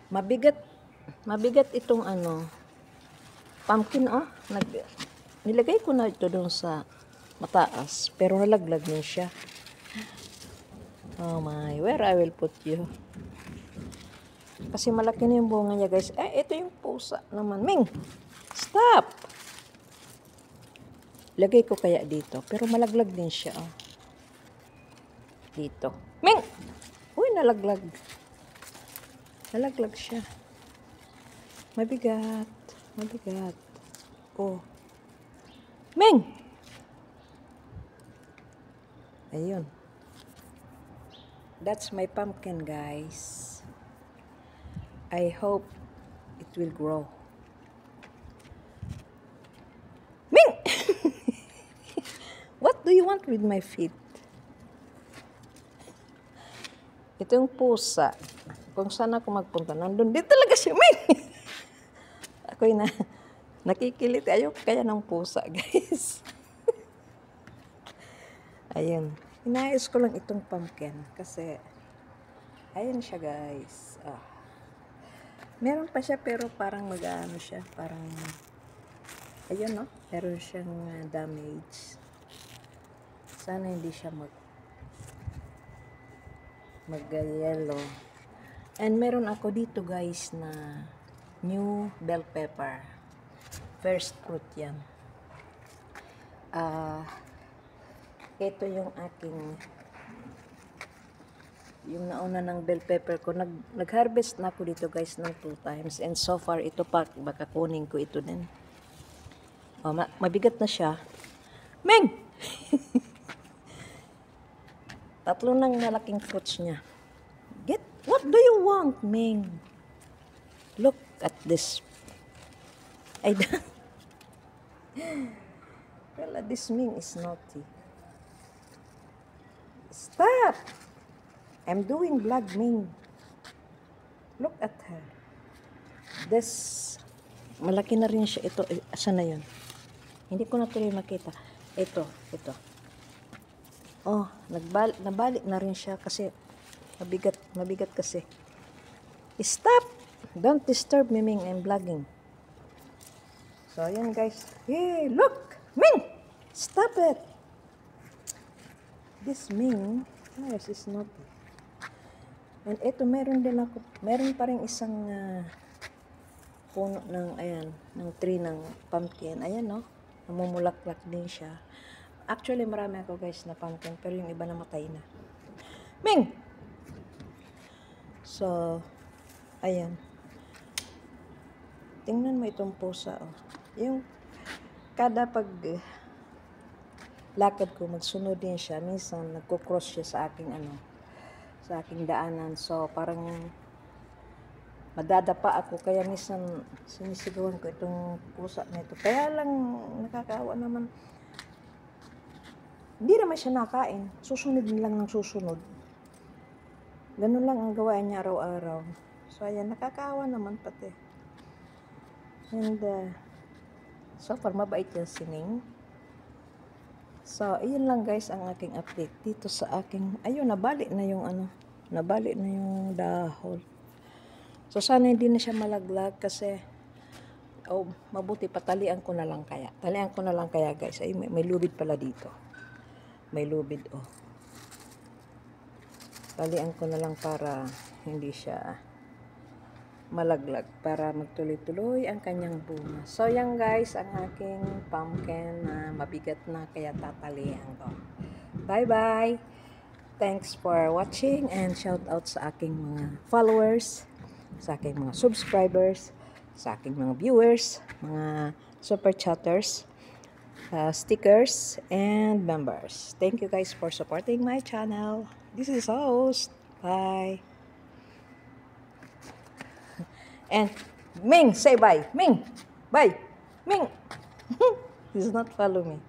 Mabigat, mabigat itong ano, pumpkin, oh. Nilagay ko na ito doon sa mataas, pero nalaglag na siya. Oh my, where I will put you? Kasi malaki na yung bunga niya, guys. Ito yung pusa naman. Ming! Stop! Lagay ko kaya dito, pero malaglag din siya, oh. Dito. Ming! Uy, nalaglag. Nalaglag siya. Mabigat. Mabigat. Oh. Ming! Ayun. That's my pumpkin, guys. I hope it will grow. Ming! What do you want with my feet? Ito yung pusa. Kung saan ako magpunta, nandun din talaga siya, Ming! Ako'y nakikilit. Ayoko kaya ng pusa, guys. Ayun. Inayos ko lang itong pumpkin kasi ayun siya, guys. Meron pa siya pero parang mag-ano siya, parang ayun, no? Meron siyang damage. Sana hindi siya mag-yellow. And meron ako dito, guys, na new bell pepper. First fruit yan. Ito yung yung nauna ng bell pepper ko. Nag-harvest na ako dito, guys, ng 2 times. And so far, ito pa, baka kunin ko ito din. Oh, mabigat na siya. Ming! 3 ng malaking fruits niya. What do you want, Ming? Look at this. Well, this Ming is naughty. Stop! I'm doing vlog, Ming. Look at her. Malaki na rin siya. Ito, asan na yun? Hindi ko na tuloy makita. Ito. Oh, nabalik na rin siya kasi mabigat kasi. Stop! Don't disturb me, Ming. I'm vlogging. So, ayan, guys. Hey, look! Ming! Stop it! This Ming, yes, is not. And ito, meron pa rin isang puno ng tree ng pumpkin. Ayan, no? Namumulaklak din siya. Actually, marami ako, guys, na pumpkin, pero yung iba namatay na. Ming! So, ayan. Tingnan mo itong pusa, oh. Yung kada lakad ko, magsunod din siya. Minsan, nagko-cross siya sa aking daanan. So, parang madadapa ako. Kaya minsan, sinisigawan ko itong pusa na ito. Kaya lang, nakakaawa naman. Hindi naman siya nakain. Susunod lang ng susunod. Ganun lang ang gawain niya araw-araw. So, ayan, nakakaawa naman pati. And, so far, mabait yan si Ming. So, ayun lang, guys, ang aking update dito sa aking, ayun, nabalik na yung dahon. So, sana hindi na siya malaglag kasi, mabuti patalian ko na lang kaya. Talian ko na lang kaya, guys. Ay, may lubid pala dito. May lubid, oh. Talian ko na lang para hindi siya malaglag, para magtuloy-tuloy ang kanyang bunga. So, yan, guys, ang aking pumpkin na mabigat na kaya tatalian ko. Bye-bye! Thanks for watching and shout out sa aking mga followers, sa aking mga subscribers, sa aking mga viewers, mga super chatters, stickers, and members. Thank you, guys, for supporting my channel. This is host. Bye! And Ming, say bye. Ming, bye. Ming, he does not follow me.